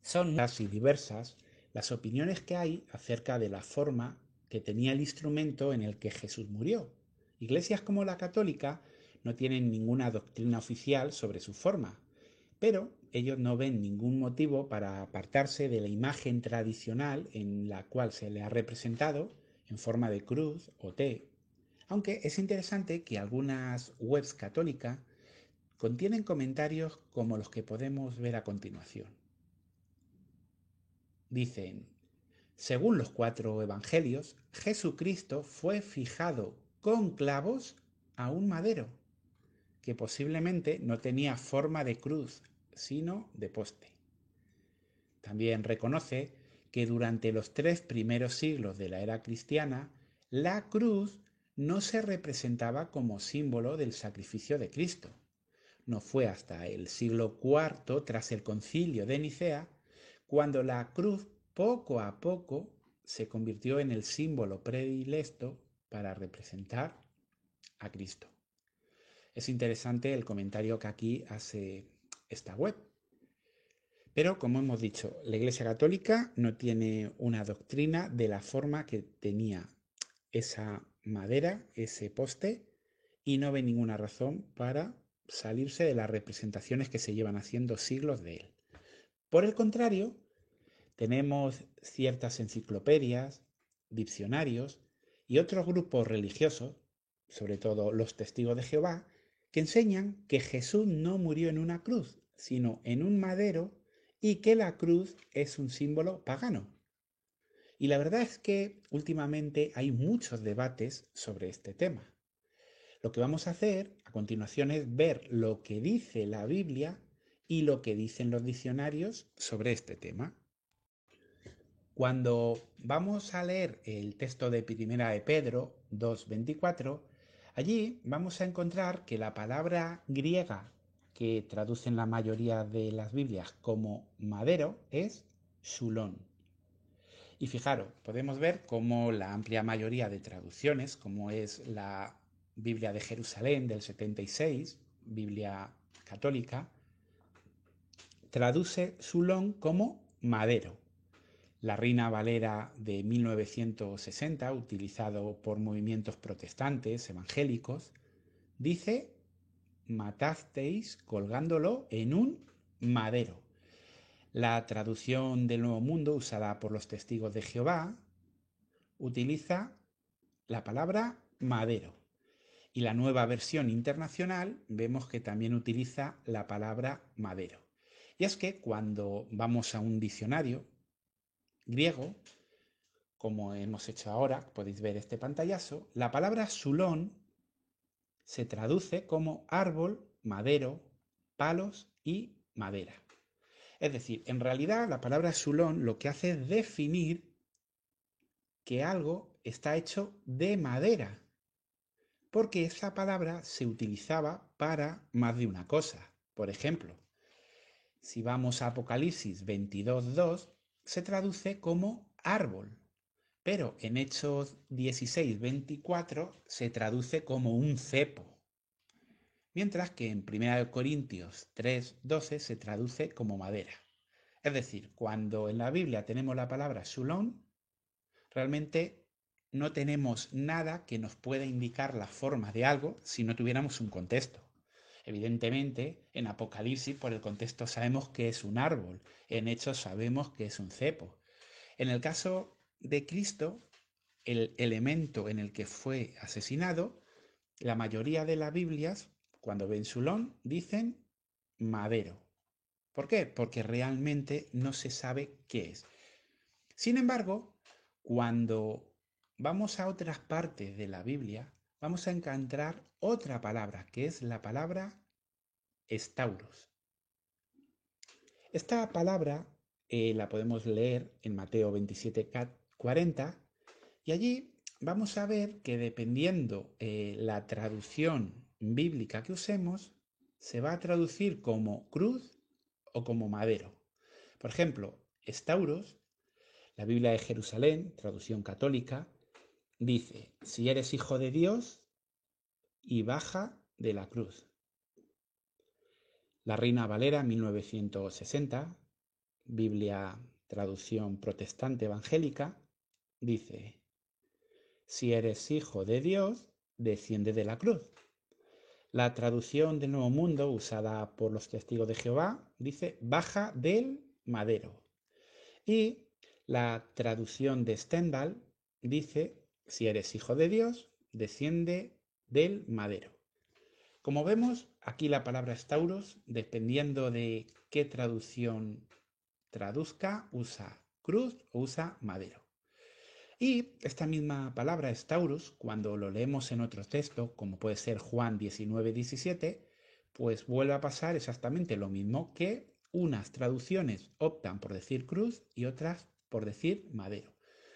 Son muchas y diversas las opiniones que hay acerca de la forma que tenía el instrumento en el que Jesús murió. Iglesias como la católica no tienen ninguna doctrina oficial sobre su forma, pero ellos no ven ningún motivo para apartarse de la imagen tradicional en la cual se le ha representado en forma de cruz o T. Aunque es interesante que algunas webs católicas contienen comentarios como los que podemos ver a continuación. Dicen: según los 4 evangelios, Jesucristo fue fijado con clavos a un madero, que posiblemente no tenía forma de cruz, sino de poste. También reconoce que durante los 3 primeros siglos de la era cristiana, la cruz no se representaba como símbolo del sacrificio de Cristo. No fue hasta el siglo IV, tras el Concilio de Nicea, cuando la cruz poco a poco se convirtió en el símbolo predilecto para representar a Cristo. Es interesante el comentario que aquí hace esta web. Pero, como hemos dicho, la Iglesia Católica no tiene una doctrina de la forma que tenía esa madera, ese poste, y no ve ninguna razón para salirse de las representaciones que se llevan haciendo siglos de él. Por el contrario, tenemos ciertas enciclopedias, diccionarios y otros grupos religiosos, sobre todo los testigos de Jehová, que enseñan que Jesús no murió en una cruz, sino en un madero, y que la cruz es un símbolo pagano. Y la verdad es que últimamente hay muchos debates sobre este tema. Lo que vamos a hacer a continuación es ver lo que dice la Biblia y lo que dicen los diccionarios sobre este tema. Cuando vamos a leer el texto de Primera de Pedro 2:24, allí vamos a encontrar que la palabra griega que traducen la mayoría de las Biblias como madero es xulón. Y fijaros, podemos ver cómo la amplia mayoría de traducciones, como es la Biblia de Jerusalén del 76, Biblia católica, traduce xulón como madero. La Reina Valera de 1960, utilizado por movimientos protestantes evangélicos, dice: matasteis colgándolo en un madero. La traducción del Nuevo Mundo, usada por los testigos de Jehová, utiliza la palabra madero. Y la Nueva Versión Internacional vemos que también utiliza la palabra madero. Y es que cuando vamos a un diccionario griego, como hemos hecho ahora, podéis ver este pantallazo, la palabra xulón se traduce como árbol, madero, palos y madera. Es decir, en realidad la palabra xulón lo que hace es definir que algo está hecho de madera, porque esa palabra se utilizaba para más de una cosa. Por ejemplo, si vamos a Apocalipsis 22:2, se traduce como árbol, pero en Hechos 16:24 se traduce como un cepo, mientras que en 1 Corintios 3:12 se traduce como madera. Es decir, cuando en la Biblia tenemos la palabra xulón, realmente no tenemos nada que nos pueda indicar la forma de algo si no tuviéramos un contexto. Evidentemente, en Apocalipsis, por el contexto, sabemos que es un árbol, en Hechos sabemos que es un cepo. En el caso de Cristo, el elemento en el que fue asesinado, la mayoría de las Biblias, cuando ven xulón, dicen madero. ¿Por qué? Porque realmente no se sabe qué es. Sin embargo, cuando vamos a otras partes de la Biblia, vamos a encontrar otra palabra, que es la palabra estauros. Esta palabra la podemos leer en Mateo 27:40, y allí vamos a ver que dependiendo la traducción bíblica que usemos, se va a traducir como cruz o como madero. Por ejemplo, estauros, la Biblia de Jerusalén, traducción católica, dice: si eres hijo de Dios, y baja de la cruz. La Reina Valera 1960 Biblia traducción protestante evangélica, dice: si eres hijo de Dios, desciende de la cruz. La traducción del Nuevo Mundo, usada por los testigos de Jehová, dice: baja del madero. Y la traducción de Stendhal dice: si eres hijo de Dios, desciende del madero. Como vemos, aquí la palabra stauros, dependiendo de qué traducción traduzca, usa cruz o usa madero. Y esta misma palabra stauros, cuando lo leemos en otro texto, como puede ser Juan 19:17, pues vuelve a pasar exactamente lo mismo, que unas traducciones optan por decir cruz y otras por decir madero.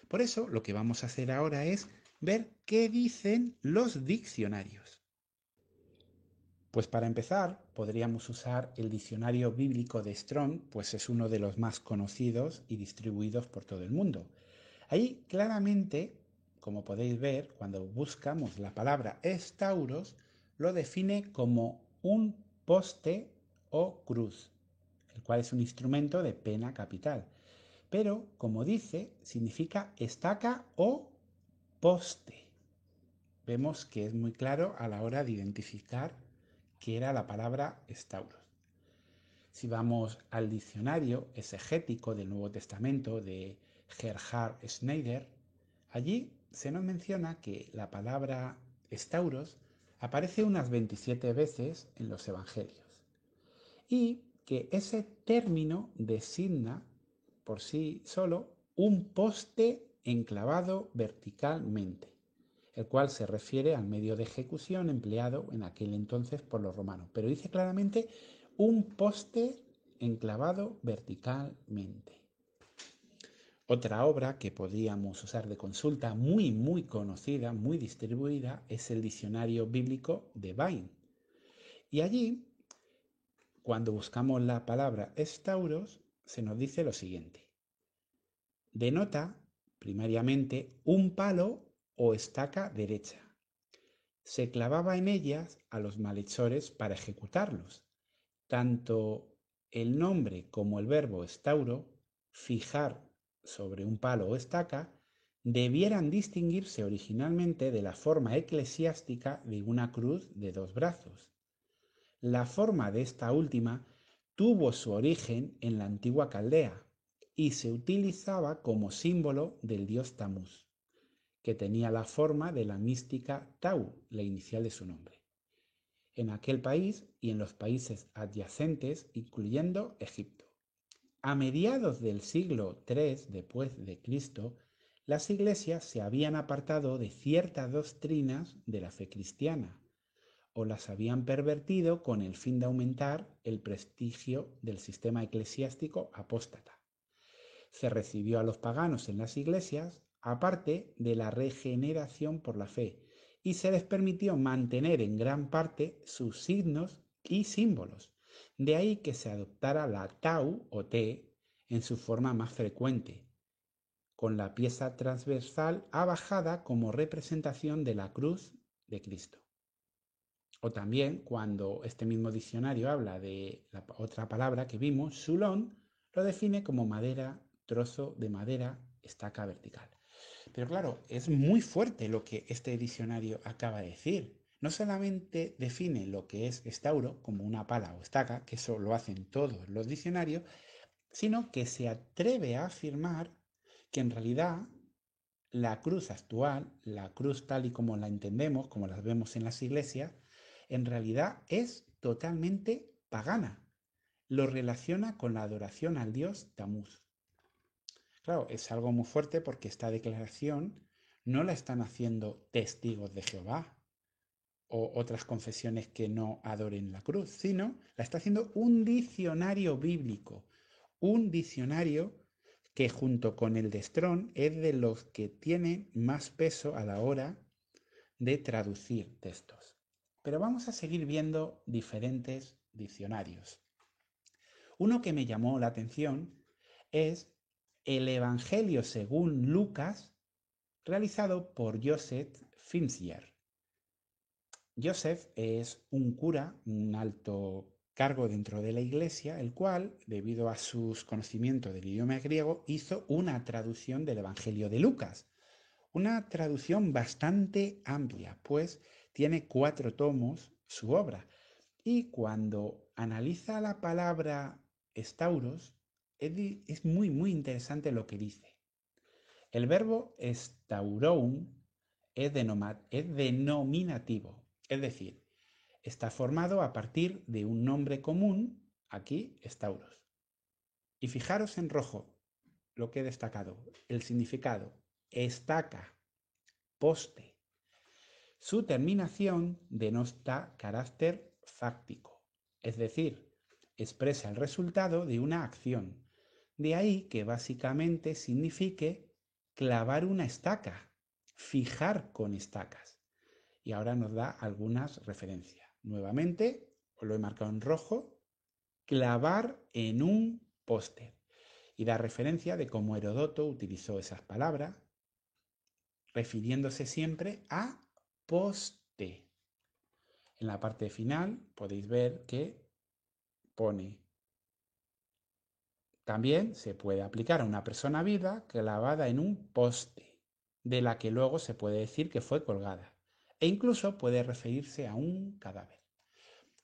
Por eso lo que vamos a hacer ahora es ver qué dicen los diccionarios. Pues para empezar, podríamos usar el diccionario bíblico de Strong, pues es uno de los más conocidos y distribuidos por todo el mundo. Ahí claramente, como podéis ver, cuando buscamos la palabra estauros, lo define como un poste o cruz, el cual es un instrumento de pena capital. Pero, como dice, significa estaca o poste. Vemos que es muy claro a la hora de identificar qué era la palabra estauros. Si vamos al diccionario exegético del Nuevo Testamento de Gerhard Schneider, allí se nos menciona que la palabra estauros aparece unas 27 veces en los evangelios y que ese término designa por sí solo un poste enclavado verticalmente, el cual se refiere al medio de ejecución empleado en aquel entonces por los romanos, pero dice claramente un poste enclavado verticalmente. Otra obra que podríamos usar de consulta muy conocida, muy distribuida, es el diccionario bíblico de Vine. Y allí, cuando buscamos la palabra estauros, se nos dice lo siguiente: denota primariamente un palo o estaca derecha. Se clavaba en ellas a los malhechores para ejecutarlos. Tanto el nombre como el verbo estauro, fijar sobre un palo o estaca, debieran distinguirse originalmente de la forma eclesiástica de una cruz de dos brazos. La forma de esta última tuvo su origen en la antigua Caldea y se utilizaba como símbolo del dios Tamuz, que tenía la forma de la mística Tau, la inicial de su nombre, en aquel país y en los países adyacentes, incluyendo Egipto. A mediados del siglo III después de Cristo, las iglesias se habían apartado de ciertas doctrinas de la fe cristiana, o las habían pervertido con el fin de aumentar el prestigio del sistema eclesiástico apóstata. Se recibió a los paganos en las iglesias, aparte de la regeneración por la fe, y se les permitió mantener en gran parte sus signos y símbolos. De ahí que se adoptara la tau o T en su forma más frecuente, con la pieza transversal abajada como representación de la cruz de Cristo. O también, cuando este mismo diccionario habla de la otra palabra que vimos, sulón, lo define como madera, trozo de madera, estaca vertical. Pero claro, es muy fuerte lo que este diccionario acaba de decir. No solamente define lo que es estauro como una pala o estaca, que eso lo hacen todos los diccionarios, sino que se atreve a afirmar que en realidad la cruz actual, la cruz tal y como la entendemos, como las vemos en las iglesias, en realidad es totalmente pagana. Lo relaciona con la adoración al dios Tamuz. Claro, es algo muy fuerte porque esta declaración no la están haciendo testigos de Jehová o otras confesiones que no adoren la cruz, sino la está haciendo un diccionario bíblico, un diccionario que junto con el de Strong es de los que tienen más peso a la hora de traducir textos. Pero vamos a seguir viendo diferentes diccionarios. Uno que me llamó la atención es el Evangelio según Lucas, realizado por Joseph Finzier. Joseph es un cura, un alto cargo dentro de la Iglesia, el cual, debido a sus conocimientos del idioma griego, hizo una traducción del Evangelio de Lucas. Una traducción bastante amplia, pues tiene 4 tomos su obra. Y cuando analiza la palabra estauros, es muy interesante lo que dice. El verbo estauroun es denominativo, es decir, está formado a partir de un nombre común, aquí estauros. Y fijaros en rojo lo que he destacado, el significado, estaca, poste. Su terminación denota carácter fáctico, es decir, expresa el resultado de una acción. De ahí que básicamente signifique clavar una estaca, fijar con estacas. Y ahora nos da algunas referencias. Nuevamente, os lo he marcado en rojo, clavar en un póster. Y da referencia de cómo Heródoto utilizó esas palabras, refiriéndose siempre a poste. En la parte final podéis ver que pone: también se puede aplicar a una persona viva clavada en un poste, de la que luego se puede decir que fue colgada, e incluso puede referirse a un cadáver.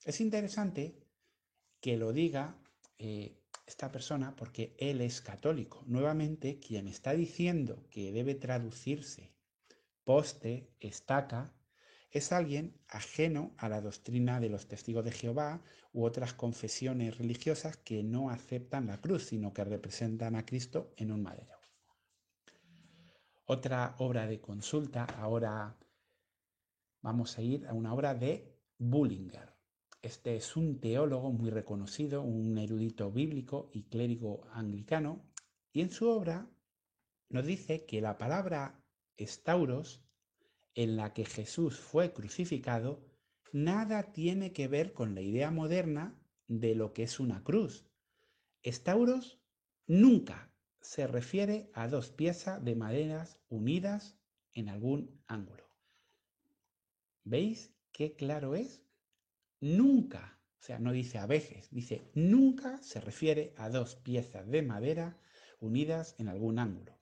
Es interesante que lo diga esta persona porque él es católico. Nuevamente, quien está diciendo que debe traducirse poste, estaca, es alguien ajeno a la doctrina de los testigos de Jehová u otras confesiones religiosas que no aceptan la cruz, sino que representan a Cristo en un madero. Otra obra de consulta, ahora vamos a ir a una obra de Bullinger. Este es un teólogo muy reconocido, un erudito bíblico y clérigo anglicano, y en su obra nos dice que la palabra estauros, en la que Jesús fue crucificado, nada tiene que ver con la idea moderna de lo que es una cruz. Estauros nunca se refiere a 2 piezas de maderas unidas en algún ángulo. ¿Veis qué claro es? Nunca, o sea, no dice a veces, dice nunca se refiere a 2 piezas de madera unidas en algún ángulo.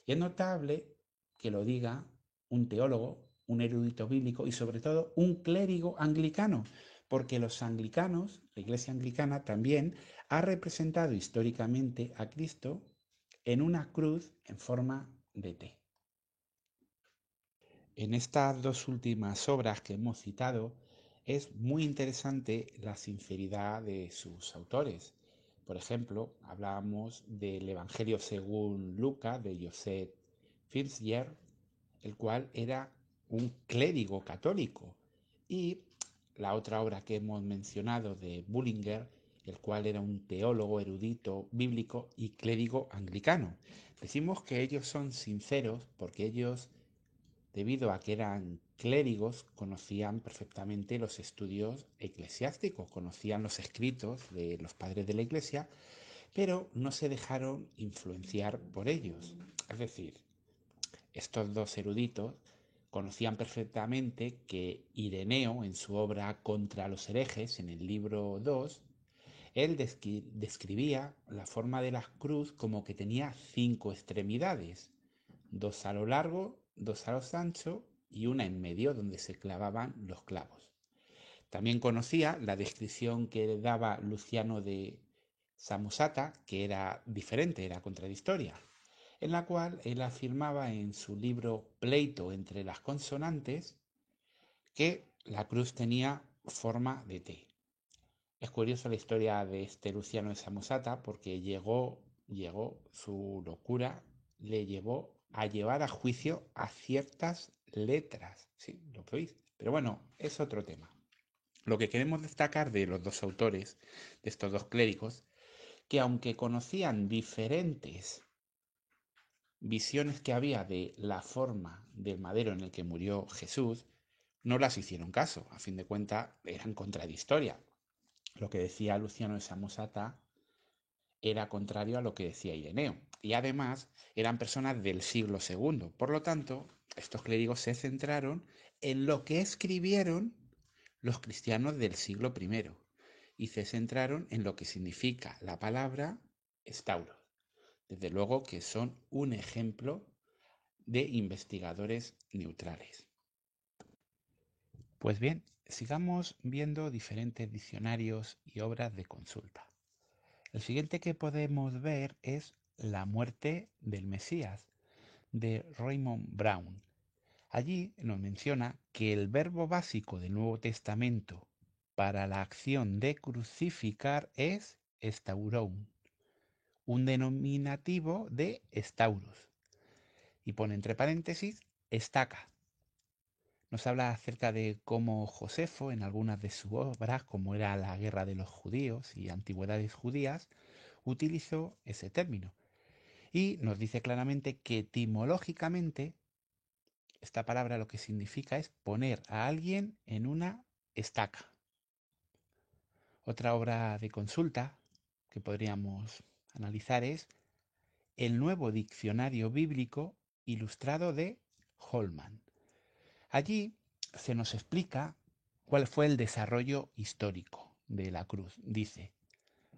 Y es notable que lo diga un teólogo, un erudito bíblico y sobre todo un clérigo anglicano, porque los anglicanos, la iglesia anglicana también ha representado históricamente a Cristo en una cruz en forma de T. En estas 2 últimas obras que hemos citado es muy interesante la sinceridad de sus autores. Por ejemplo, hablábamos del Evangelio según Lucas de Joseph Fitzgerald, el cual era un clérigo católico, y la otra obra que hemos mencionado de Bullinger, el cual era un teólogo erudito bíblico y clérigo anglicano. Decimos que ellos son sinceros porque ellos, debido a que eran clérigos, conocían perfectamente los estudios eclesiásticos, conocían los escritos de los padres de la Iglesia, pero no se dejaron influenciar por ellos. Es decir, estos 2 eruditos conocían perfectamente que Ireneo, en su obra Contra los herejes, en el libro 2, él describía la forma de la cruz como que tenía 5 extremidades, 2 a lo largo, 2 a lo ancho y una en medio donde se clavaban los clavos. También conocía la descripción que daba Luciano de Samosata, que era diferente, era contradictoria, en la cual él afirmaba en su libro Pleito entre las consonantes que la cruz tenía forma de T. Es curiosa la historia de este Luciano de Samosata porque su locura le llevó a llevar a juicio a ciertas letras. Sí, lo que oís. Pero bueno, es otro tema. Lo que queremos destacar de los 2 autores, de estos 2 clérigos, que aunque conocían diferentes visiones que había de la forma del madero en el que murió Jesús, no las hicieron caso. A fin de cuentas, eran contradictorias. Lo que decía Luciano de Samosata era contrario a lo que decía Ireneo. Y además eran personas del siglo II. Por lo tanto, estos clérigos se centraron en lo que escribieron los cristianos del siglo I. y se centraron en lo que significa la palabra Stauros. Desde luego que son un ejemplo de investigadores neutrales. Pues bien, sigamos viendo diferentes diccionarios y obras de consulta. El siguiente que podemos ver es La muerte del Mesías, de Raymond Brown. Allí nos menciona que el verbo básico del Nuevo Testamento para la acción de crucificar es stauron, un denominativo de staurus, y pone entre paréntesis estaca. Nos habla acerca de cómo Josefo, en algunas de sus obras, como era la Guerra de los Judíos y Antigüedades Judías, utilizó ese término. Y nos dice claramente que etimológicamente esta palabra lo que significa es poner a alguien en una estaca. Otra obra de consulta que podríamos analizar es El Nuevo Diccionario Bíblico Ilustrado de Holman. Allí se nos explica cuál fue el desarrollo histórico de la cruz. Dice,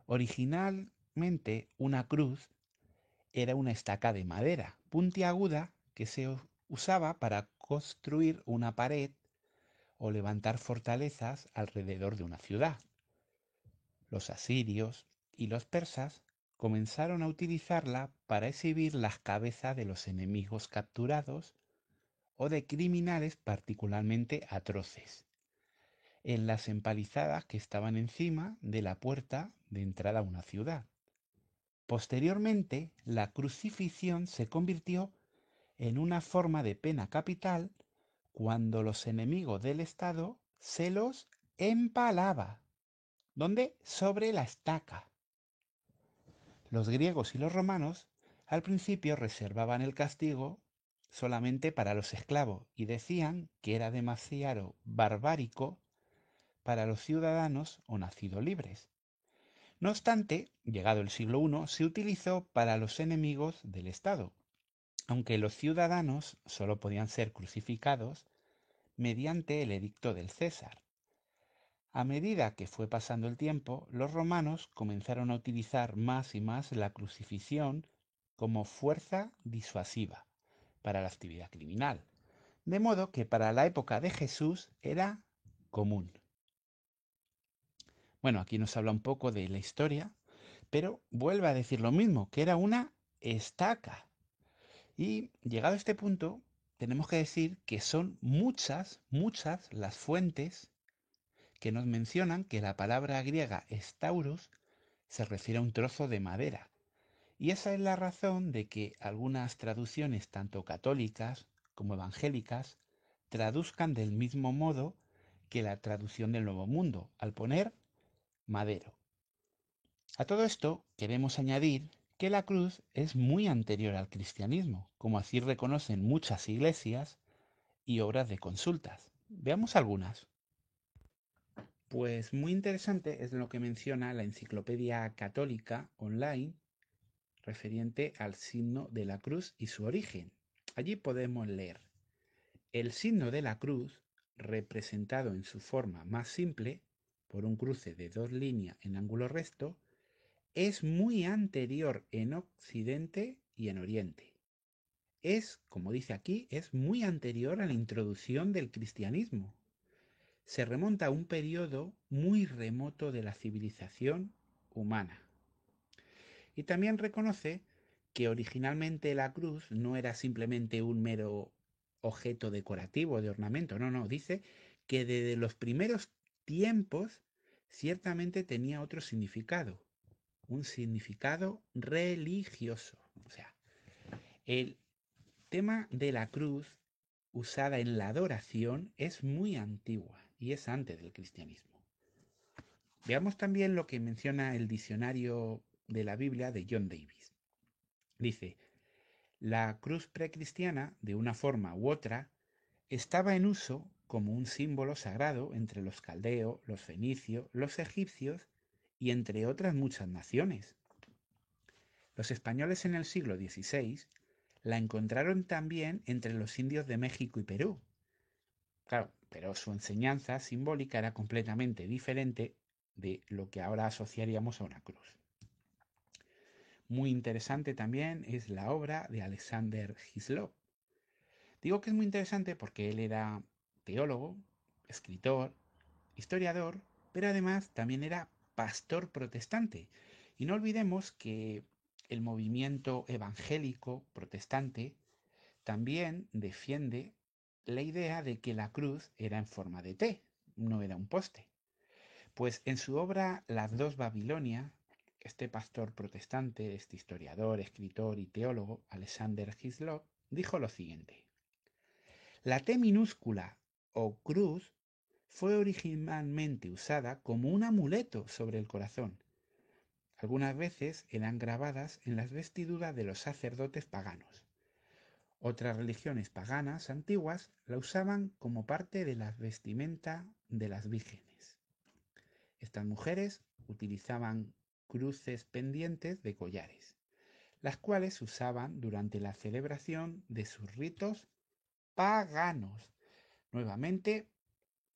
originalmente una cruz era una estaca de madera puntiaguda que se usaba para construir una pared o levantar fortalezas alrededor de una ciudad. Los asirios y los persas comenzaron a utilizarla para exhibir las cabezas de los enemigos capturados o de criminales particularmente atroces, en las empalizadas que estaban encima de la puerta de entrada a una ciudad. Posteriormente, la crucifixión se convirtió en una forma de pena capital cuando los enemigos del Estado se los empalaba. ¿Dónde? Sobre la estaca. Los griegos y los romanos al principio reservaban el castigo solamente para los esclavos y decían que era demasiado barbárico para los ciudadanos o nacidos libres. No obstante, llegado el siglo I, se utilizó para los enemigos del Estado, aunque los ciudadanos solo podían ser crucificados mediante el edicto del César. A medida que fue pasando el tiempo, los romanos comenzaron a utilizar más y más la crucifixión como fuerza disuasiva para la actividad criminal, de modo que para la época de Jesús era común. Bueno, aquí nos habla un poco de la historia, pero vuelve a decir lo mismo, que era una estaca. Y llegado a este punto, tenemos que decir que son muchas las fuentes que nos mencionan que la palabra griega stauros se refiere a un trozo de madera. Y esa es la razón de que algunas traducciones, tanto católicas como evangélicas, traduzcan del mismo modo que la traducción del Nuevo Mundo, al poner madero. A todo esto queremos añadir que la cruz es muy anterior al cristianismo, como así reconocen muchas iglesias y obras de consultas. Veamos algunas. Pues muy interesante es lo que menciona la Enciclopedia Católica Online referente al signo de la cruz y su origen. Allí podemos leer: el signo de la cruz, representado en su forma más simple, por un cruce de dos líneas en ángulo recto, es muy anterior en Occidente y en Oriente. Es, como dice aquí, es muy anterior a la introducción del cristianismo. Se remonta a un periodo muy remoto de la civilización humana. Y también reconoce que originalmente la cruz no era simplemente un mero objeto decorativo de ornamento, no, dice que desde los primeros tiempos ciertamente tenía otro significado, un significado religioso. O sea, el tema de la cruz usada en la adoración es muy antigua y es antes del cristianismo. Veamos también lo que menciona el diccionario de la Biblia de John Davis. Dice, la cruz precristiana, de una forma u otra, estaba en uso como un símbolo sagrado entre los caldeos, los fenicios, los egipcios y entre otras muchas naciones. Los españoles en el siglo XVI la encontraron también entre los indios de México y Perú. Claro, pero su enseñanza simbólica era completamente diferente de lo que ahora asociaríamos a una cruz. Muy interesante también es la obra de Alexander Hislop. Digo que es muy interesante porque él era teólogo, escritor, historiador, pero además también era pastor protestante. Y no olvidemos que el movimiento evangélico protestante también defiende la idea de que la cruz era en forma de T, no era un poste. Pues en su obra Las dos Babilonia, este pastor protestante, este historiador, escritor y teólogo, Alexander Hislop, dijo lo siguiente: la T minúscula o cruz fue originalmente usada como un amuleto sobre el corazón. Algunas veces eran grabadas en las vestiduras de los sacerdotes paganos. Otras religiones paganas antiguas la usaban como parte de la vestimenta de las vírgenes. Estas mujeres utilizaban cruces pendientes de collares, las cuales usaban durante la celebración de sus ritos paganos. Nuevamente,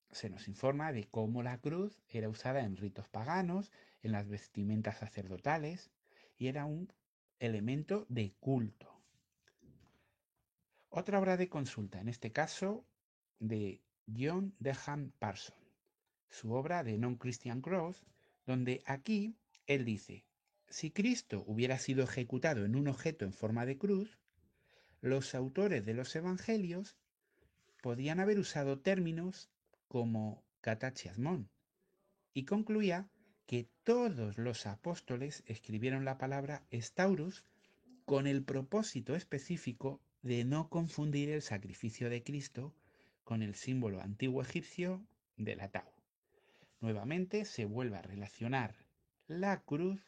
se nos informa de cómo la cruz era usada en ritos paganos, en las vestimentas sacerdotales, y era un elemento de culto. Otra obra de consulta, en este caso de John Denham Parson, su obra de Non-Christian Cross, donde aquí él dice: si Cristo hubiera sido ejecutado en un objeto en forma de cruz, los autores de los evangelios podían haber usado términos como katachiasmon, y concluía que todos los apóstoles escribieron la palabra staurus con el propósito específico de no confundir el sacrificio de Cristo con el símbolo antiguo egipcio de la tau. Nuevamente se vuelve a relacionar la cruz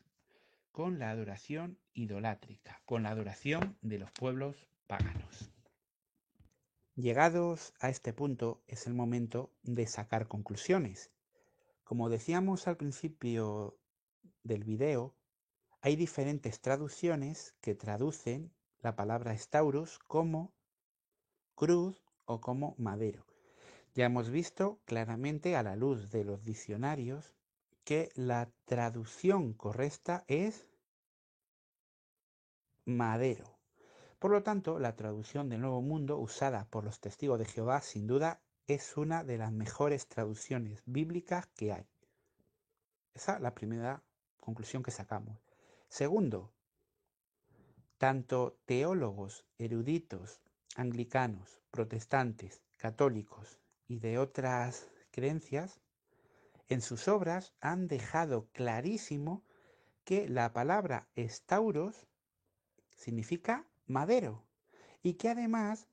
con la adoración idolátrica, con la adoración de los pueblos paganos. Llegados a este punto es el momento de sacar conclusiones. Como decíamos al principio del video, hay diferentes traducciones que traducen la palabra staurus como cruz o como madero. Ya hemos visto claramente a la luz de los diccionarios que la traducción correcta es madero. Por lo tanto, la traducción del Nuevo Mundo usada por los testigos de Jehová sin duda es una de las mejores traducciones bíblicas que hay. Esa es la primera conclusión que sacamos. Segundo, tanto teólogos eruditos, anglicanos, protestantes, católicos y de otras creencias, en sus obras han dejado clarísimo que la palabra estauros significa madero y que además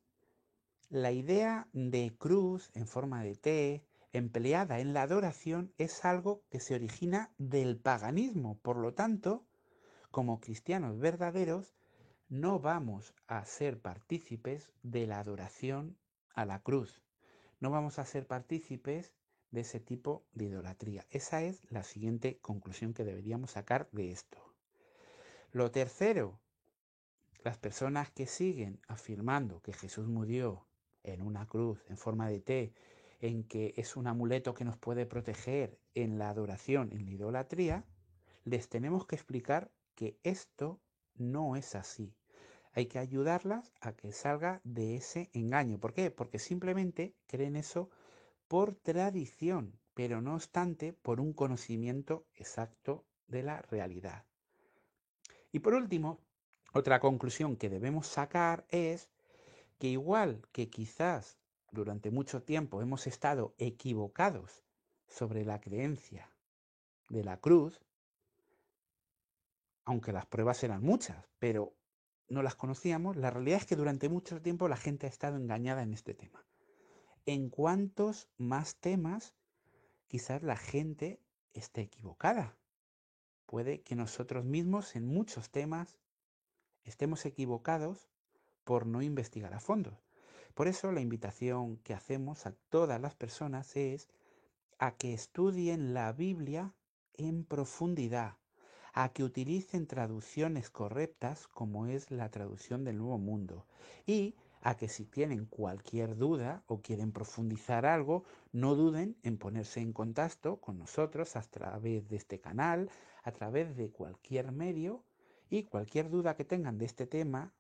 la idea de cruz en forma de T empleada en la adoración es algo que se origina del paganismo. Por lo tanto, como cristianos verdaderos, no vamos a ser partícipes de la adoración a la cruz. No vamos a ser partícipes de ese tipo de idolatría. Esa es la siguiente conclusión que deberíamos sacar de esto. Lo tercero, las personas que siguen afirmando que Jesús murió en una cruz en forma de T, en que es un amuleto que nos puede proteger en la adoración, en la idolatría, les tenemos que explicar que esto no es así. Hay que ayudarlas a que salga de ese engaño. ¿Por qué? Porque simplemente creen eso por tradición, pero no obstante por un conocimiento exacto de la realidad. Y por último, otra conclusión que debemos sacar es que igual que quizás durante mucho tiempo hemos estado equivocados sobre la creencia de la cruz, aunque las pruebas eran muchas, pero no las conocíamos, la realidad es que durante mucho tiempo la gente ha estado engañada en este tema. En cuantos más temas quizás la gente esté equivocada. Puede que nosotros mismos en muchos temas estemos equivocados por no investigar a fondo. Por eso la invitación que hacemos a todas las personas es a que estudien la Biblia en profundidad, a que utilicen traducciones correctas como es la traducción del Nuevo Mundo y a que si tienen cualquier duda o quieren profundizar algo, no duden en ponerse en contacto con nosotros a través de este canal, a través de cualquier medio, y cualquier duda que tengan de este tema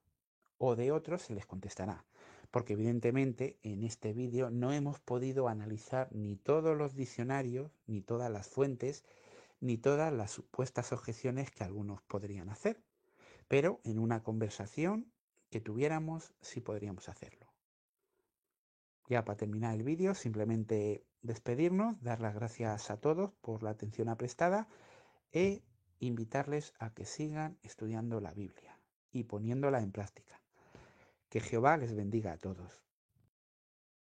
o de otros se les contestará. Porque evidentemente en este vídeo no hemos podido analizar ni todos los diccionarios, ni todas las fuentes, ni todas las supuestas objeciones que algunos podrían hacer. Pero en una conversación que tuviéramos sí podríamos hacerlo. Ya para terminar el vídeo, simplemente despedirnos, dar las gracias a todos por la atención prestada e invitarles a que sigan estudiando la Biblia y poniéndola en práctica. Que Jehová les bendiga a todos.